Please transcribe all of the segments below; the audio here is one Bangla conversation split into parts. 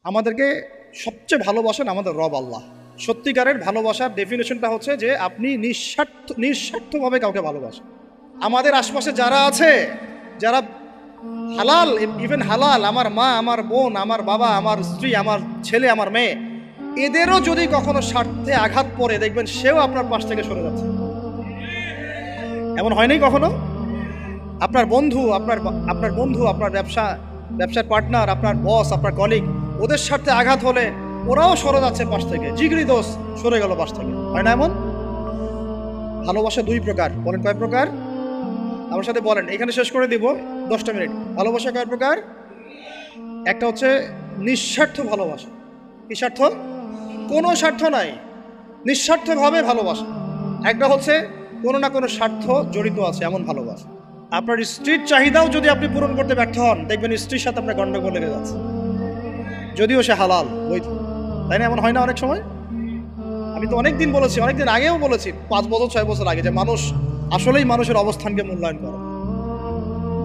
আমাদেরকে সবচেয়ে ভালোবাসেন আমাদের রব আল্লাহ। সত্যিকারের ভালোবাসার ডেফিনেশনটা হচ্ছে যে আপনি নিঃস্বার্থভাবে কাউকে ভালোবাসেন। আমাদের আশপাশে যারা আছে, যারা হালাল, ইভেন হালাল, আমার মা, আমার বোন, আমার বাবা, আমার স্ত্রী, আমার ছেলে, আমার মেয়ে, এদেরও যদি কখনো স্বার্থে আঘাত পড়ে, দেখবেন সেও আপনার পাশ থেকে সরে যাচ্ছে। এমন হয়নি কখনো? আপনার বন্ধু, আপনার ব্যবসার পার্টনার, আপনার বস, আপনার কলিগ, ওদের স্বার্থে আঘাত হলে ওরাও সরে যাচ্ছে পাশ থেকে। জিগরি দোষ সরে গেল পাশ থেকে, হয় না এমন? ভালোবাসা দুই প্রকার। বলেন কয় প্রকার? আমার সাথে বলেন, এখানে শেষ করে দিব 10টা মিনিট। ভালোবাসা কয় প্রকার? একটা হচ্ছে নিঃস্বার্থ ভালোবাসা। কি স্বার্থ? কোনো স্বার্থ নাই, নিঃস্বার্থভাবে ভালোবাসা। একটা হচ্ছে কোনো না কোনো স্বার্থ জড়িত আছে এমন ভালোবাসা। আপনার স্ত্রীর চাহিদাও যদি আপনি পূরণ করতে ব্যর্থ হন, দেখবেন স্ত্রীর সাথে আপনার গন্ডগোল লেগে যাচ্ছে, যদিও সে হালাল বৈধ। তাই না? এমন হয় না অনেক সময়? আমি তো অনেকদিন বলেছি, অনেকদিন আগেও বলেছি, 5 বছর 6 বছর আগে, যে মানুষ আসলেই মানুষের অবস্থানকে মূল্যায়ন করে।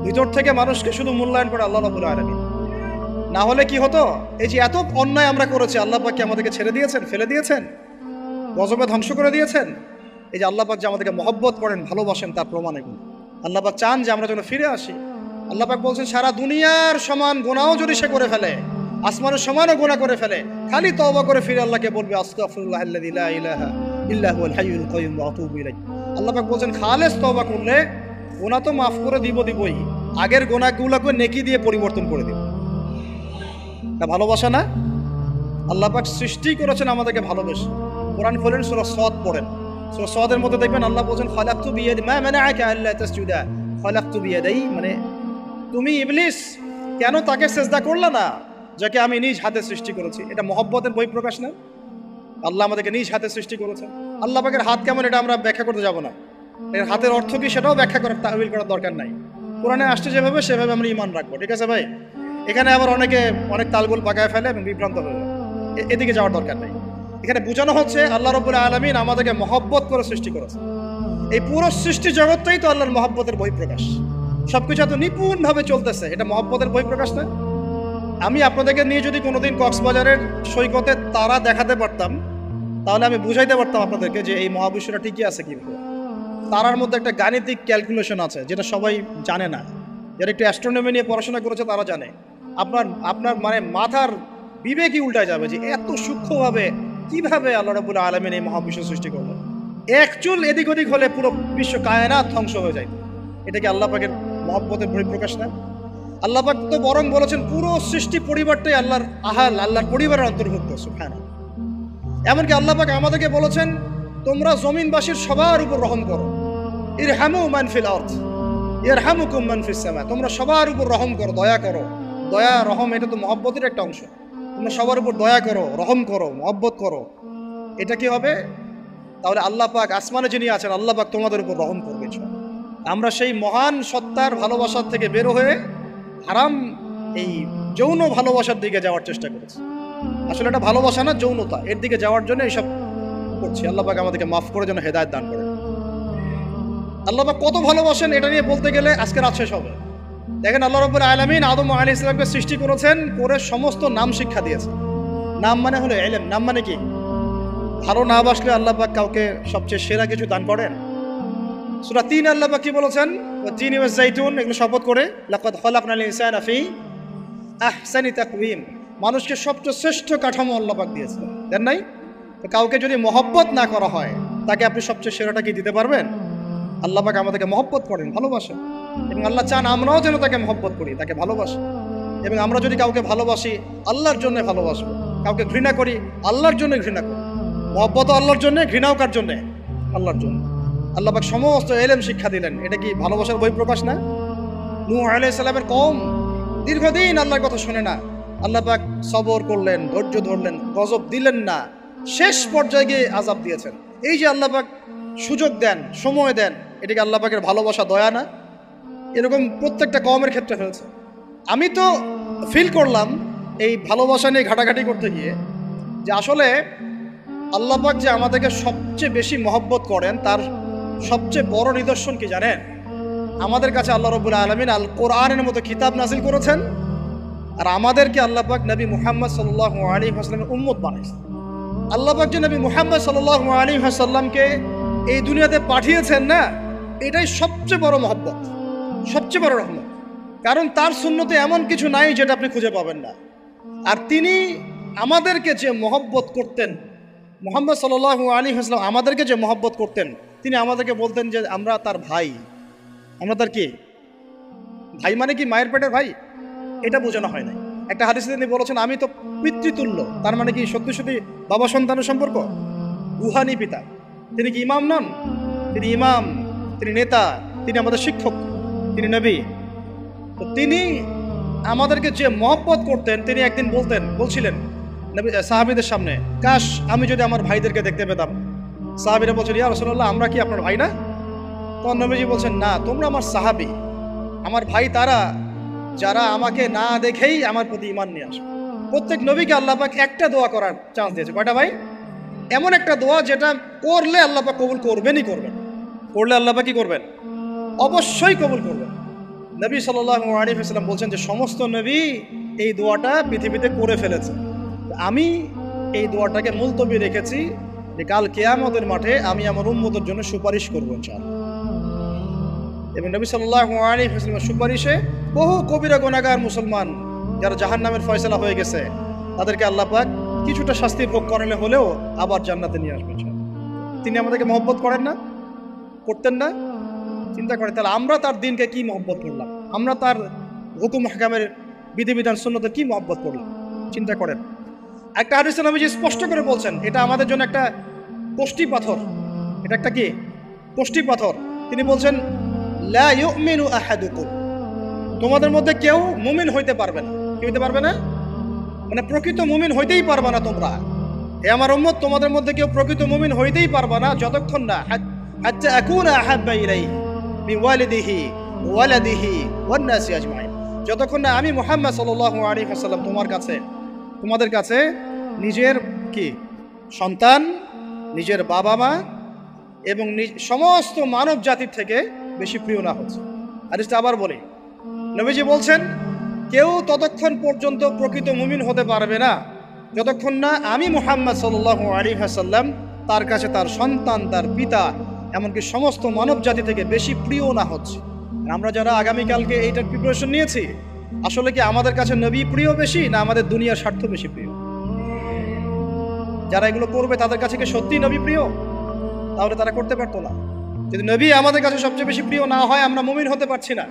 ভিতর থেকে মানুষকে শুধু মূল্যায়ন করে আল্লাহ রাব্বুল আলামিন। না হলে কি হতো? এই যে এত অন্যায় আমরা করেছি, আল্লাহ পাক কি আমাদেরকে ছেড়ে দিয়েছেন, ফেলে দিয়েছেন, গজবে ধ্বংস করে দিয়েছেন? এই যে আল্লাহ পাক যে আমাদেরকে মহব্বত করেন, ভালোবাসেন, তার প্রমাণ এগুলো। আল্লাহ পাক চান যে আমরা যেন ফিরে আসি। আল্লাহ পাক বলছেন, সারা দুনিয়ার সমান গুনাহও যদি সে করে ফেলে, আসমানের সমানও গুনাহ করে ফেলে, খালি তওবা করে ফিরে আল্লাহকে বলবে, আস্তাগফিরুল্লাহাল্লাযী লা ইলাহা ইল্লা হুয়াল হাইয়ুল কাইয়্যুম ওয়া আতুবু ইলাইহি। আল্লাহ পাক বলছেন, খালেস তওবা করলে গুনাহ তো মাফ করে দিবই, আগের গুনাহগুলোকে নেকি দিয়ে পরিবর্তন করে দিব। তা ভালোবাসা না? আল্লাহ পাক সৃষ্টি করেছেন আমাদেরকে ভালোবেসে। কোরআন খোলেন, সূরা সদ পড়েন। সূরা সদের মধ্যে দেখবেন আল্লাহ বলেন, খালাকতু বিয়াদি মা মানাআকা আল্লা তাসজুদা খালাকতু বিয়াদাই, মানে তুমি ইবলিস কেন তাকে সিজদা করলে না যাকে আমি নিজ হাতে সৃষ্টি করেছি? এটা মহব্বতের বহিঃপ্রকাশ না? আল্লাহ আমাদেরকে নিজ হাতে সৃষ্টি করেছেন। আল্লাহ পাকের হাত কেমন এটা আমরা ব্যাখ্যা করতে যাব না। এর হাতের অর্থ কি সেটাও ব্যাখ্যা করার, তাহবিল করার দরকার নাই। কোরআনে আসছে যেভাবে সেভাবে আমরা ঈমান রাখবো, ঠিক আছে ভাই? এখানে আবার অনেক তালগোল পাকায় ফেলে এবং বিভ্রান্ত হয়ে যায়, এদিকে যাওয়ার দরকার নেই। এখানে বোঝানো হচ্ছে আল্লাহ রাব্বুল আলামিন আমাদেরকে মহব্বত করে সৃষ্টি করেছে। এই পুরো সৃষ্টি জগৎটাই তো আল্লাহর মহব্বতের বহিঃপ্রকাশ। সবকিছু এত নিপুণভাবে চলতেছে, এটা মহব্বতের বহিঃপ্রকাশ না? আমি আপনাদেরকে নিয়ে যদি কোনোদিন কক্সবাজারের সৈকতে তারা দেখাতে পারতাম, তাহলে আমি বুঝাইতে পারতাম আপনাদেরকে যে এই মহাবিশ্বটা ঠিকই আছে কিভাবে। তারার মধ্যে একটা গাণিতিক ক্যালকুলেশন আছে যেটা সবাই জানে না। যারা একটু অ্যাস্ট্রোনমি নিয়ে পড়াশোনা করেছে তারা জানে। আপনার মানে মাথার বিবেকই উল্টায় যাবে যে এত সূক্ষ্মভাবে কিভাবে আল্লাহ রাব্বুল আলামিন এই মহাবিশ্ব সৃষ্টি করলেন। এক চুল এদিক ওদিক হলে পুরো বিশ্ব কায়নাত ধ্বংস হয়ে যায়। এটা কি আল্লাহ পাকের মহব্বতের বহিঃপ্রকাশ না? আল্লাহ পাক তো বরং বলেছেন পুরো সৃষ্টি পরিবারটাই আল্লাহর আল্লাহর পরিবারের অন্তর্ভুক্ত। সুবহানাল্লাহ। এমনকি আল্লাহ পাক আমাদেরকে বলেছেন, তোমরা জমিনবাসীর সবার উপর রহম করো। ইরহামু মান ফিল আরদ ইয়ারহামুকুম মান ফিস সামা। তোমরা সবার উপর রহম করো, দয়া করো। দয়া, রহম, এটা তো মহব্বতের একটা অংশ। তোমরা সবার উপর দয়া করো, রহম করো, মহব্বত করো। এটা কি হবে? তাহলে আল্লাহ পাক আসমানে যিনি আছেন, আল্লাহ পাক তোমাদের উপর রহম করবে। আমরা সেই মহান সত্তার ভালোবাসার থেকে বের হয়ে হারাম এই যৌন ভালোবাসার দিকে যাওয়ার চেষ্টা করেছি। আসলে এটা ভালোবাসা না, যৌনতা, এর দিকে যাওয়ার জন্য এইসব করছি। আল্লাহ পাক আমাদেরকে মাফ করে যেন হেদায়েত দান করেন। আল্লাহ পাক কত ভালোবাসেন এটা নিয়ে বলতে গেলে আজকে রাত শেষ হবে। দেখেন, আল্লাহ রাব্বুল আলামিন আদম আলাইহিস সালামকে সৃষ্টি করেছেন, করে সমস্ত নাম শিক্ষা দিয়েছেন। নাম মানে হলো ইলম। নাম মানে কি? ভালো না বাসলে আল্লাহ পাক কাউকে সবচেয়ে সেরা কিছু দান করেন। সূরা ৩ আল্লাহ পাক কি বলেছেন? ওয়াত-তিনি ওয়াজ-যাইতুন, এগুলো শপথ করে, লাকাদ খালাকনাল ইনসানা ফি আহসানি তাকওয়িম। মানুষকে সবচেয়ে শ্রেষ্ঠ কাঠামো আল্লাহ পাক দিয়েছেন, দেন নাই? তো কাউকে যদি মহব্বত না করা হয়, তাকে আপনি সবচেয়ে সেরাটা কি দিতে পারবেন? আল্লাহ পাক আমাদেরকে মহব্বত করেন, ভালোবাসেন, এবং আল্লাহ চান আমরাও যেন তাকে মহব্বত করি, তাকে ভালোবাসি। এবং আমরা যদি কাউকে ভালোবাসি, আল্লাহর জন্য ভালোবাসবো। কাউকে ঘৃণা করি, আল্লাহর জন্য ঘৃণা করি। মহব্বতও আল্লাহর জন্য, ঘৃণাও কার জন্য? আল্লাহর জন্য। আল্লাহ পাক সমস্ত ইলম শিক্ষা দিলেন। এটা কি ভালোবাসার বহিঃপ্রকাশ না? নূহ আলাইহিস সালামের কওম দীর্ঘদিন আল্লাহর কথা শুনে না, আল্লাহ পাক সবর করলেন, ধৈর্য ধরলেন, গজব দিলেন না, শেষ পর্যায়ে গিয়ে আযাব দিয়েছেন। এই যে আল্লাহ পাক সুযোগ দেন, সময় দেন, এটাকে আল্লাহ পাকের ভালোবাসা, দয়া না? এরকম প্রত্যেকটা কওমের ক্ষেত্রে হয়েছে। আমি তো ফিল করলাম এই ভালোবাসা নিয়ে ঘাটাঘাটি করতে গিয়ে যে আসলে আল্লাহ পাক যে আমাদেরকে সবচেয়ে বেশি মহব্বত করেন, তার সবচেয়ে বড় নিদর্শন কি জানেন? আমাদের কাছে আল্লাহ রাব্বুল আলামিন আল কোরআনের মতো কিতাব নাজিল করেছেন, আর আমাদেরকে আল্লাহ পাক নবী মুহাম্মদ সাল্লাল্লাহু আলাইহি ওয়াসাল্লামের উম্মত বানাইছেন। আল্লাহ পাক যে নবী মুহাম্মদ সাল্লাল্লাহু আলাইহি ওয়াসাল্লামকে এই দুনিয়াতে পাঠিয়েছেন না, এটাই সবচেয়ে বড় মহব্বত, সবচেয়ে বড় রহমত। কারণ তার সুন্নতে এমন কিছু নাই যেটা আপনি খুঁজে পাবেন না। আর তিনি আমাদেরকে যে মহব্বত করতেন, মুহাম্মদ সাল্লাল্লাহু আলাইহি ওয়াসাল্লাম আমাদেরকে যে মহব্বত করতেন, তিনি আমাদেরকে বলতেন যে আমরা তার ভাই। আমরা তার কি ভাই? মানে কি মায়ের পেটের ভাই? এটা বোঝানো হয় না। একটা হাদিসে তিনি বলেছেন আমি তো পিতৃতুল্য। তার মানে কি সত্যি সত্যি বাবা সন্তানের সম্পর্ক? রুহানি পিতা। তিনি কি ইমাম নন? তিনি ইমাম, তিনি নেতা, তিনি আমাদের শিক্ষক, তিনি নবী। তো তিনি আমাদেরকে যে মহব্বত করতেন, তিনি একদিন বলছিলেন নবী সাহাবীদের সামনে, কাশ আমি যদি আমার ভাইদেরকে দেখতে পেতাম। সাহাবীরা বলছেন, ইয়া রাসূলুল্লাহ, আমরা কি আপনার ভাই না? তখন নবীজি বলছেন, না, তোমরা আমার সাহাবী। আমার ভাই তারা যারা আমাকে না দেখেই আমার প্রতি ঈমান নিয়ে আসে। প্রত্যেক নবীকে আল্লাহ পাক একটা দোয়া করার চান্স দিয়েছে। কয়টা ভাই? এমন একটা দোয়া যেটা করলে আল্লাহ পাক কবুল করবেনই করবেন। করলে আল্লাহ পাক কি করবেন? অবশ্যই কবুল করবেন। নবী সাল্লাল্লাহু আলাইহি ওয়াসাল্লাম বলছেন যে সমস্ত নবী এই দোয়াটা পৃথিবীতে করে ফেলেছে। আমি এই দোয়াটাকে মুলতবি রেখেছি যে কাল কিয়ামতের মাঠে আমি আমার উম্মতের জন্য সুপারিশ করবো ইনশাআল্লাহ। এবং নবী সাল্লাল্লাহু আলাইহি ওয়াসাল্লামের সুপারিশে বহু কবিরা গুনাহগার মুসলমান যারা জাহান্নামের ফয়সালা হয়ে গেছে, তাদেরকে আল্লাহ পাক কিছুটা শাস্তি ভোগ করালে হলেও আবার জান্নাতে নিয়ে আসবেন। তিনি আমাদেরকে মহব্বত করেন না? করতেন না? চিন্তা করেন তাহলে আমরা তার দিনকে কি মহব্বত করলাম, আমরা তার হুকুম হাকামের বিধিবিধান সুন্নতের কি মহব্বত করলাম, চিন্তা করেন। একটা হাদিসে নবীজি স্পষ্ট করে বলছেন এটা আমাদের জন্য একটা কষ্টি পাথর। এটা একটা কি কষ্টি পাথর। তিনি বলছেন, লা ইউমিনু আহাদুকুম, তোমাদের মধ্যে কেউ মুমিন হইতে পারবে না। কি হইতে পারবে না? মানে প্রকৃত মুমিন হইতেই পারবে না তোমরা। হে আমার উম্মত, তোমাদের মধ্যে কেউ প্রকৃত মুমিন হইতেই পারবে না যতক্ষণ না হাত্তা আকুনা আহাব্বা ইলাইহি মিন ওয়ালিদিহি ওয়ালাদিহি ওয়ান নাসি আজমাইন, যতক্ষণ না আমি মুহাম্মদ সাল্লাল্লাহু আলাইহি ওয়াসাল্লাম তোমাদের কাছে নিজের কি সন্তান, নিজের বাবা মা এবং সমস্ত মানব জাতির থেকে বেশি প্রিয় না হচ্ছে। হাদিসটা আবার বলি, নবীজি বলছেন কেউ ততক্ষণ পর্যন্ত প্রকৃত মুমিন হতে পারবে না যতক্ষণ না আমি মুহাম্মদ সাল্লাল্লাহু আলাইহি ওয়াসাল্লাম তার কাছে তার সন্তান, তার পিতা, এমনকি সমস্ত মানব জাতি থেকে বেশি প্রিয় না হচ্ছে। আমরা যারা আগামীকালকে এইটার প্রিপারেশন নিয়েছি, আসলে কি আমাদের কাছে নবী প্রিয় বেশি না আমাদের দুনিয়ার স্বার্থ বেশি প্রিয়? যারা এগুলো করবে তাদের কাছে কি সত্যি নবী প্রিয়? তাহলে তারা করতে পারতো না। যদি নবী আমাদের কাছে সবচেয়ে বেশি প্রিয় না হয়, আমরা মুমিন হতে পারছি না।